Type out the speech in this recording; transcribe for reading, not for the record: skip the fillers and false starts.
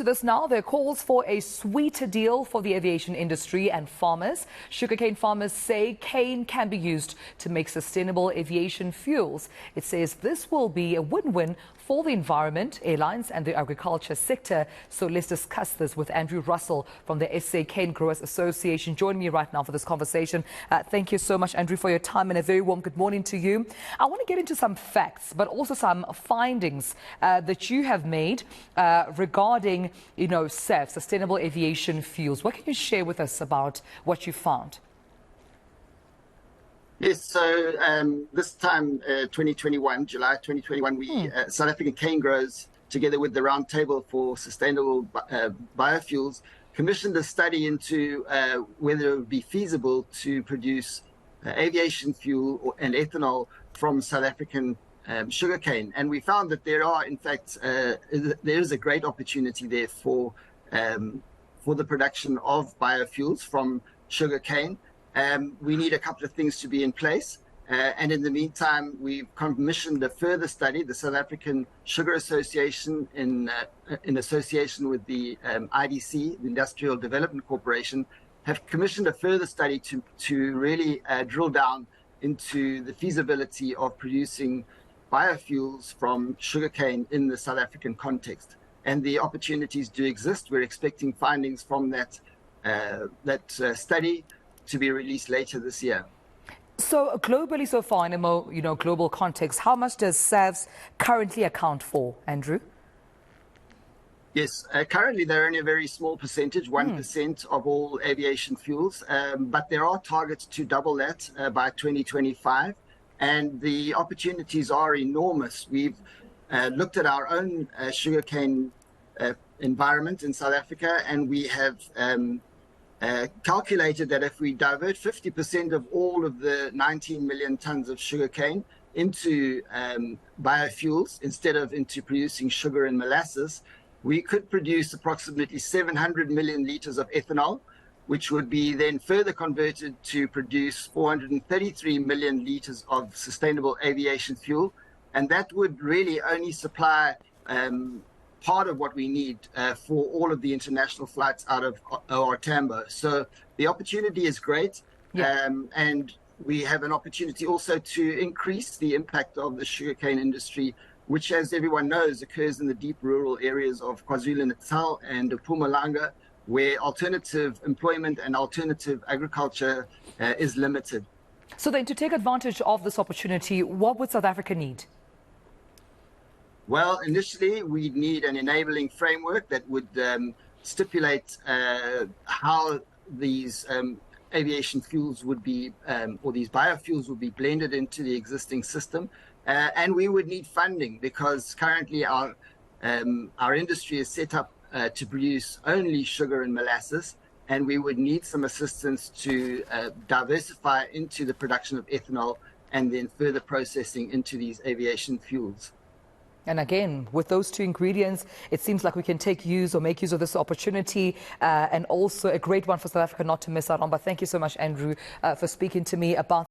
To this now, there are calls for a sweeter deal for the aviation industry and farmers. Sugarcane farmers say cane can be used to make sustainable aviation fuels. It says this will be a win-win for the environment, airlines and the agriculture sector. So let's discuss this with Andrew Russell from the SA Canegrowers Association. Join me right now for this conversation. Thank you so much, Andrew, for your time, and a very warm good morning to you. I want to get into some facts, but also some findings that you have made regarding SAF, Sustainable Aviation Fuels. What can you share with us about what you found? Yes, so this time, 2021, July 2021, we, South African cane growers, together with the Roundtable for Sustainable Biofuels, commissioned a study into whether it would be feasible to produce aviation fuel and ethanol from South African sugarcane. And we found that there are, in fact, there is a great opportunity there for the production of biofuels from sugarcane. We need a couple of things to be in place. And in the meantime, we've commissioned a further study. The South African Sugar Association, in association with the IDC, the Industrial Development Corporation, have commissioned a further study to really drill down into the feasibility of producing biofuels from sugarcane in the South African context. And the opportunities do exist. We're expecting findings from that study to be released later this year. So globally, so far, in a more global context, how much does SAVs currently account for, Andrew? Yes, currently they're only a very small percentage, 1% of all aviation fuels, but there are targets to double that by 2025, and the opportunities are enormous. We've looked at our own sugarcane environment in South Africa, and we have calculated that if we divert 50% of all of the 19 million tons of sugarcane into biofuels instead of into producing sugar and molasses, we could produce approximately 700 million liters of ethanol, which would be then further converted to produce 433 million liters of sustainable aviation fuel. And that would really only supply part of what we need for all of the international flights out of our Tambo. So the opportunity is great. And we have an opportunity also to increase the impact of the sugarcane industry, which, as everyone knows, occurs in the deep rural areas of KwaZulu-Natal and Mpumalanga, where alternative employment and alternative agriculture is limited. So then, to take advantage of this opportunity, what would South Africa need? Well, initially, we'd need an enabling framework that would stipulate how these aviation fuels would be, or these biofuels would be blended into the existing system. And we would need funding, because currently our industry is set up to produce only sugar and molasses, and we would need some assistance to diversify into the production of ethanol and then further processing into these aviation fuels. And again, with those two ingredients, it seems like we can make use of this opportunity, and also a great one for South Africa not to miss out on. But thank you so much, Andrew, for speaking to me about